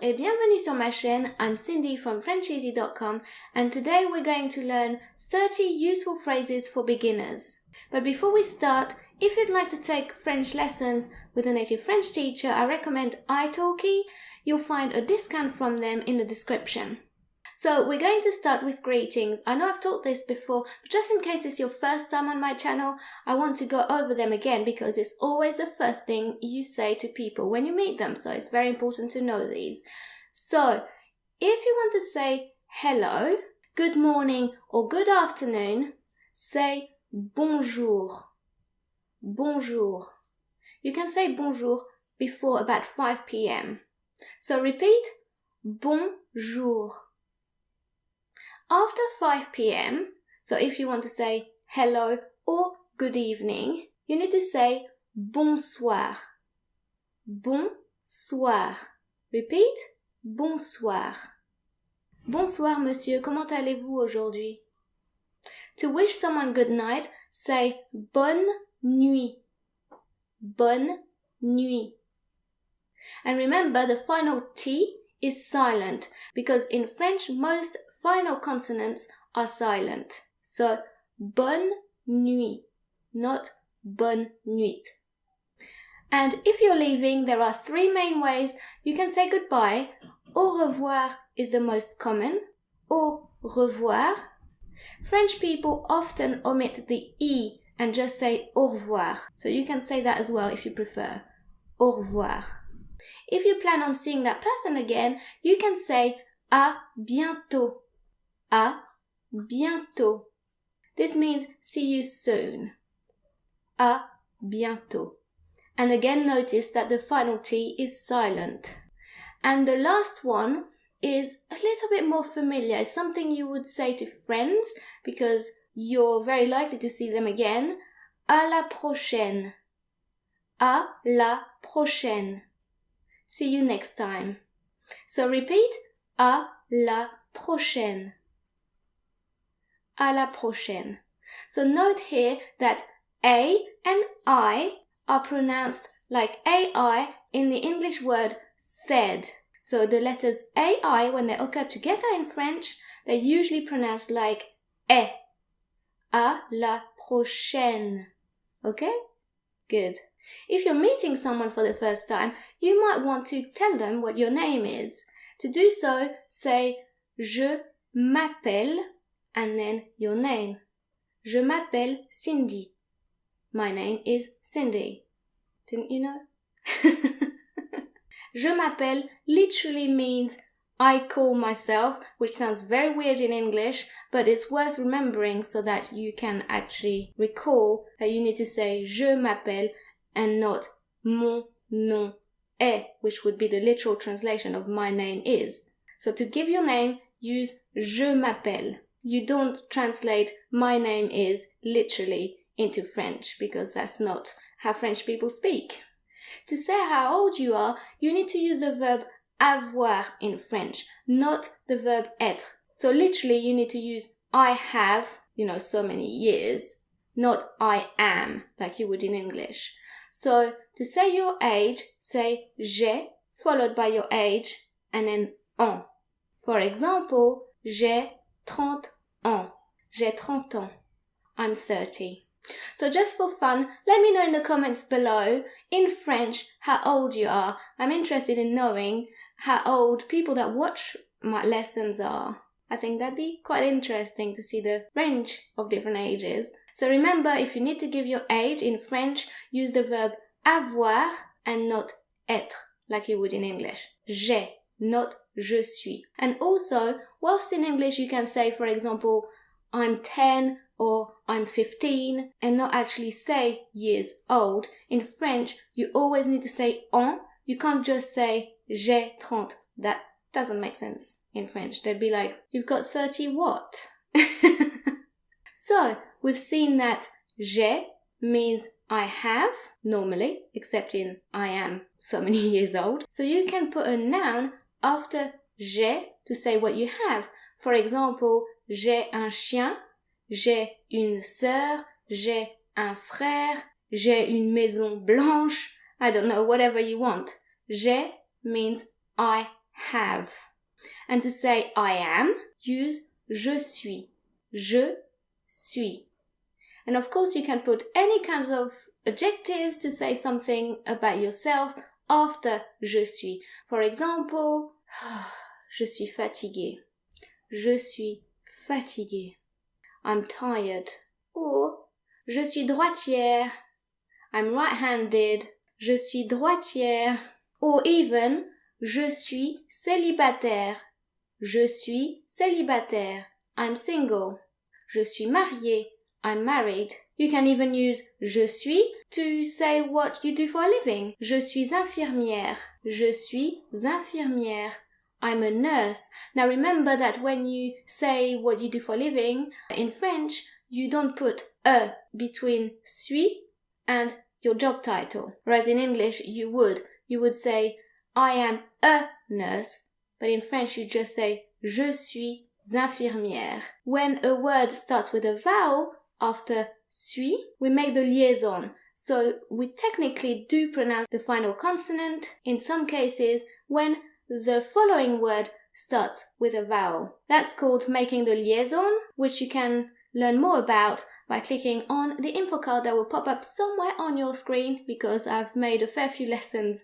et bienvenue sur ma chaîne. I'm Cindy from Frencheezee.com and today we're going to learn 30 useful phrases for beginners. But before we start, if you'd like to take French lessons with a native French teacher, I recommend italki. You'll find a discount from them in the description. So we're going to start with greetings. I know I've taught this before, but just in case it's your first time on my channel, I want to go over them again because it's always the first thing you say to people when you meet them. So it's very important to know these. So if you want to say hello, good morning or good afternoon, say bonjour. Bonjour. You can say bonjour before about 5 p.m. So repeat bonjour. After 5 p.m, so if you want to say hello or good evening, you need to say bonsoir. Bonsoir. Repeat, bonsoir. Bonsoir, monsieur, comment allez-vous aujourd'hui? To wish someone good night, say bonne nuit. Bonne nuit. And remember, the final T is silent because in French, most final consonants are silent. So, bonne nuit, not bonne nuit. And if you're leaving, there are 3 main ways you can say goodbye. Au revoir is the most common. Au revoir. French people often omit the E and just say au revoir. So you can say that as well if you prefer. Au revoir. If you plan on seeing that person again, you can say à bientôt. À bientôt. This means see you soon. À bientôt. And again notice that the final T is silent. And the last one is a little bit more familiar. It's something you would say to friends because you're very likely to see them again. À la prochaine. À la prochaine. See you next time. So repeat, à la prochaine. À la prochaine. So note here that A and I are pronounced like AI in the English word said. So the letters AI, when they occur together in French, they're usually pronounced like E. À la prochaine. Okay? Good. If you're meeting someone for the first time, you might want to tell them what your name is. To do so, say je m'appelle and then your name. Je m'appelle Cindy. My name is Cindy. Didn't you know? Je m'appelle literally means I call myself, which sounds very weird in English, but it's worth remembering so that you can actually recall that you need to say je m'appelle and not mon nom est, which would be the literal translation of my name is. So to give your name, use je m'appelle. You don't translate my name is literally into French because that's not how French people speak. To say how old you are, you need to use the verb avoir in French, not the verb être. So literally you need to use I have, so many years, not I am, like you would in English. So to say your age, say j'ai, followed by your age, and then ans. For example, j'ai 30 ans. J'ai 30 ans. I'm 30. So just for fun, let me know in the comments below, in French, how old you are. I'm interested in knowing how old people that watch my lessons are. I think that'd be quite interesting to see the range of different ages. So remember, if you need to give your age in French, use the verb avoir and not être, like you would in English. J'ai, not je suis. And also, whilst in English you can say, for example, I'm 10 or I'm 15 and not actually say years old. In French, you always need to say ans. You can't just say j'ai 30. That doesn't make sense in French. They'd be like, you've got 30 what? So, we've seen that j'ai means I have, normally, except in I am so many years old. So you can put a noun after j'ai to say what you have. For example, j'ai un chien, j'ai une sœur, j'ai un frère, j'ai une maison blanche. I don't know, whatever you want. J'ai means I have. And to say I am, use je suis. Je suis. And of course you can put any kinds of adjectives to say something about yourself after je suis. For example, je suis fatigué. Je suis fatigué. I'm tired. Or, je suis droitière. I'm right-handed. Je suis droitière. Or even, je suis célibataire. Je suis célibataire. I'm single. Je suis marié. I'm married. You can even use je suis to say what you do for a living. Je suis infirmière. Je suis infirmière. I'm a nurse. Now remember that when you say what you do for a living, in French, you don't put a between suis and your job title. Whereas in English, you would. You would say, I am a nurse. But in French, you just say, je suis infirmière. When a word starts with a vowel after suis, we make the liaison. So we technically do pronounce the final consonant in some cases when the following word starts with a vowel. That's called making the liaison, which you can learn more about by clicking on the info card that will pop up somewhere on your screen, because I've made a fair few lessons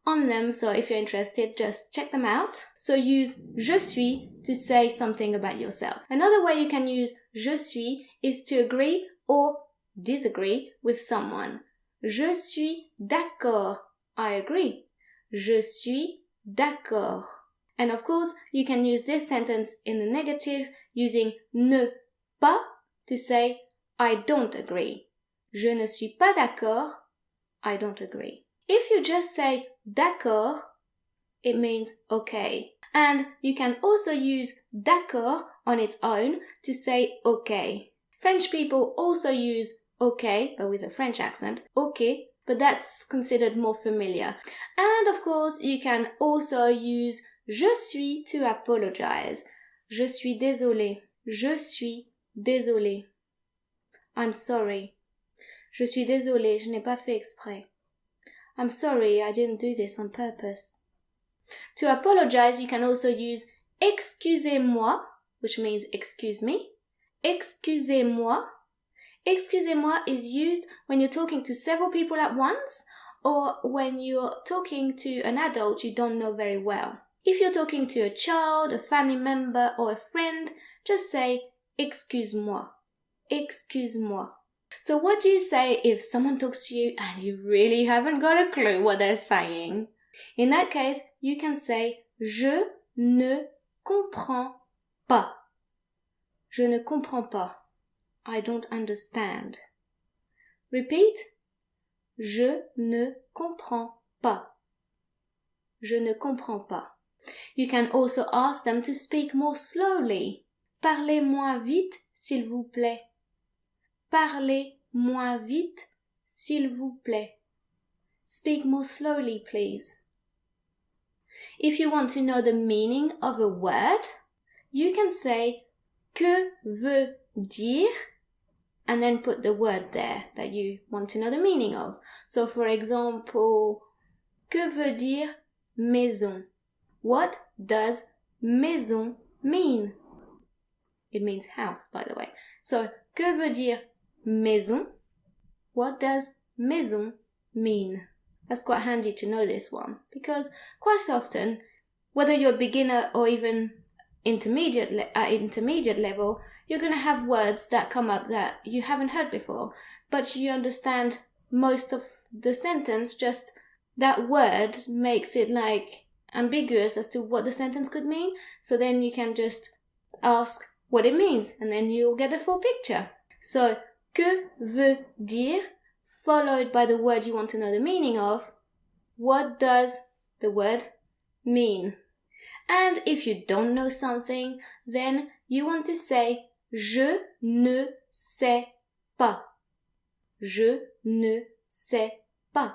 on them, so if you're interested, just check them out. So use je suis to say something about yourself. Another way you can use je suis is to agree or disagree with someone. Je suis d'accord. I agree. Je suis d'accord. And of course, you can use this sentence in the negative using ne pas to say I don't agree. Je ne suis pas d'accord. I don't agree. If you just say d'accord, it means okay. And you can also use d'accord on its own to say okay. French people also use okay, but with a French accent, okay, but that's considered more familiar. And of course, you can also use je suis to apologize. Je suis désolé. Je suis désolé. I'm sorry. Je suis désolé, je n'ai pas fait exprès. I'm sorry, I didn't do this on purpose. To apologize, you can also use excusez-moi, which means excuse me. Excusez-moi. Excusez-moi is used when you're talking to several people at once, or when you're talking to an adult you don't know very well. If you're talking to a child, a family member, or a friend, just say excuse-moi. Excuse-moi. So what do you say if someone talks to you and you really haven't got a clue what they're saying? In that case, you can say je ne comprends pas. Je ne comprends pas. I don't understand. Repeat. Je ne comprends pas. Je ne comprends pas. You can also ask them to speak more slowly. Parlez moins vite, s'il vous plaît. Parlez moins vite, s'il vous plaît. Speak more slowly, please. If you want to know the meaning of a word, you can say que veut dire and then put the word there that you want to know the meaning of. So for example, que veut dire maison? What does maison mean? It means house, by the way. So, que veut dire maison? What does maison mean? That's quite handy to know this one, because quite often, whether you're a beginner or even intermediate level, you're going to have words that come up that you haven't heard before, but you understand most of the sentence, just that word makes it like ambiguous as to what the sentence could mean, so then you can just ask what it means, and then you'll get the full picture. So, que veut dire, followed by the word you want to know the meaning of. What does the word mean? And if you don't know something, then you want to say je ne sais pas. Je ne sais pas.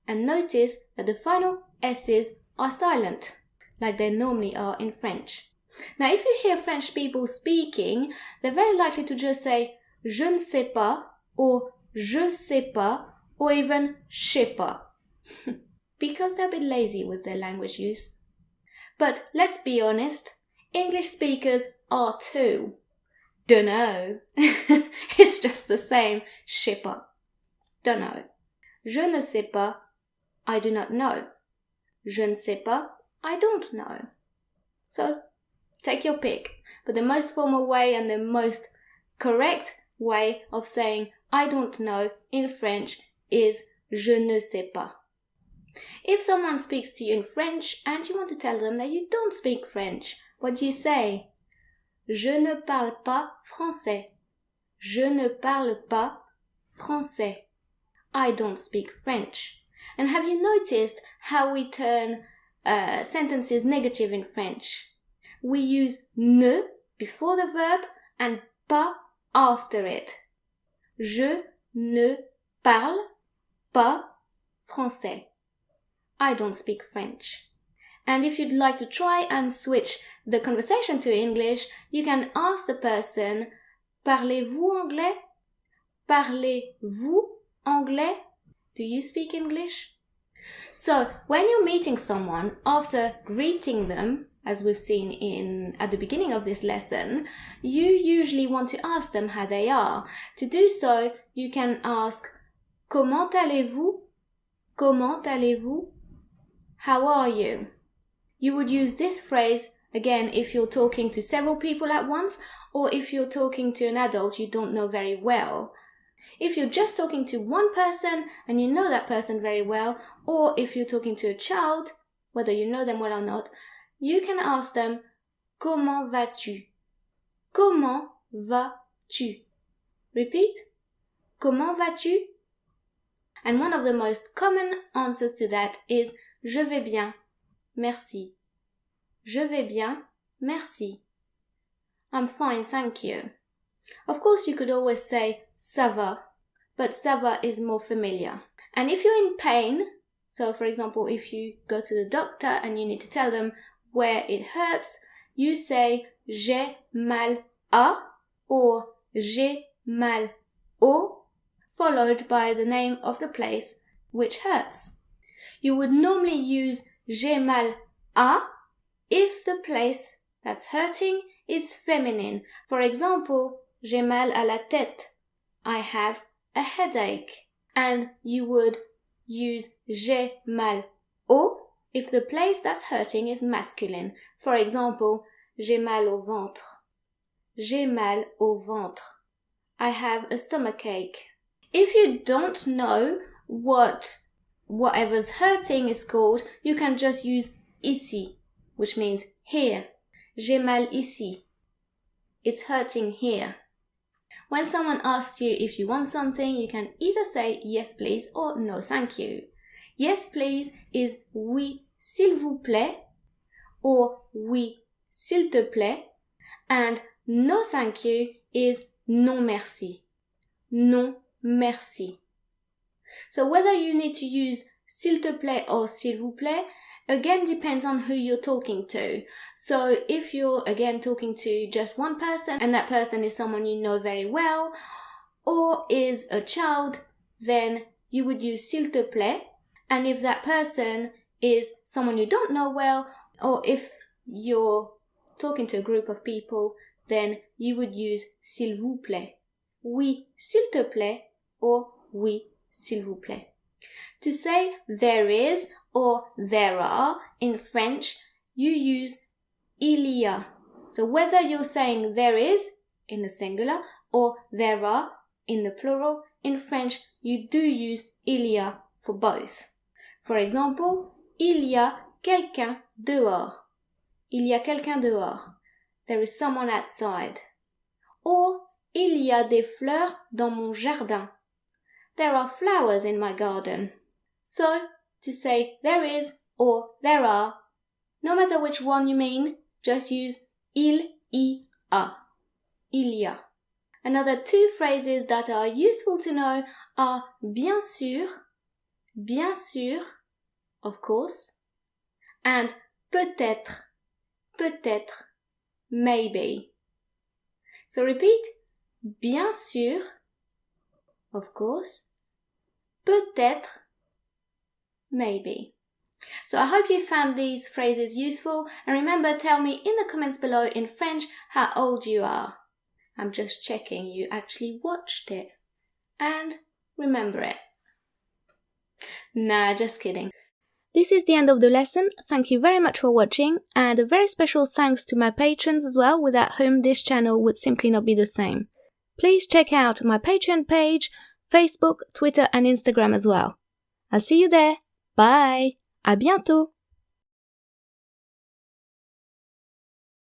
And notice that the final S's are silent, like they normally are in French. Now, if you hear French people speaking, they're very likely to just say je ne sais pas, or je sais pas, or even je sais pas, because they're a bit lazy with their language use. But let's be honest, English speakers are too. Dunno. It's just the same. Je sais pas. Dunno. Je ne sais pas. I do not know. Je ne sais pas. I don't know. So, take your pick. But the most formal way and the most correct way of saying I don't know in French is je ne sais pas. If someone speaks to you in French and you want to tell them that you don't speak French, what do you say? Je ne parle pas français. Je ne parle pas français. I don't speak French. And have you noticed how we turn sentences negative in French? We use ne before the verb and pas after it. Je ne parle pas français. I don't speak French. And if you'd like to try and switch the conversation to English, you can ask the person, Parlez-vous anglais? Parlez-vous anglais? Do you speak English? So, when you're meeting someone, after greeting them, as we've seen at the beginning of this lesson, you usually want to ask them how they are. To do so, you can ask, Comment allez-vous? Comment allez-vous? How are you? You would use this phrase, again, if you're talking to several people at once, or if you're talking to an adult you don't know very well. If you're just talking to one person and you know that person very well, or if you're talking to a child, whether you know them well or not, you can ask them, Comment vas-tu? Comment vas-tu? Repeat. Comment vas-tu? And one of the most common answers to that is Je vais bien, merci. Je vais bien, merci. I'm fine, thank you. Of course, you could always say ça va, but ça va is more familiar. And if you're in pain, so for example, if you go to the doctor and you need to tell them where it hurts, you say j'ai mal à or j'ai mal au, followed by the name of the place which hurts. You would normally use j'ai mal à if the place that's hurting is feminine. For example, j'ai mal à la tête. I have a headache. And you would use j'ai mal au if the place that's hurting is masculine. For example, j'ai mal au ventre. J'ai mal au ventre. I have a stomachache. If you don't know what whatever's hurting is called, you can just use ici, which means here. J'ai mal ici. It's hurting here. When someone asks you if you want something, you can either say yes please or no thank you. Yes please is oui s'il vous plaît or oui s'il te plaît, and no thank you is non merci. Non merci. So whether you need to use s'il te plaît or s'il vous plaît again depends on who you're talking to. So if you're again talking to just one person and that person is someone you know very well or is a child, then you would use s'il te plaît. And if that person is someone you don't know well, or if you're talking to a group of people, then you would use s'il vous plaît. Oui, s'il te plaît, or oui, s'il vous plaît. To say there is or there are in French, you use il y a. So whether you're saying there is in the singular or there are in the plural, in French you do use il y a for both. For example, il y a quelqu'un dehors. Il y a quelqu'un dehors. There is someone outside. Or, il y a des fleurs dans mon jardin. There are flowers in my garden. So, to say there is or there are, no matter which one you mean, just use il y a. Il y a. Another two phrases that are useful to know are bien sûr, of course, and peut-être, maybe. So repeat, bien sûr, of course, peut-être, maybe. So I hope you found these phrases useful, and remember, tell me in the comments below in French how old you are. I'm just checking you actually watched it. And remember it. Nah, just kidding. This is the end of the lesson. Thank you very much for watching, and a very special thanks to my patrons as well, without whom this channel would simply not be the same. Please check out my Patreon page, Facebook, Twitter and Instagram as well. I'll see you there. Bye! À bientôt!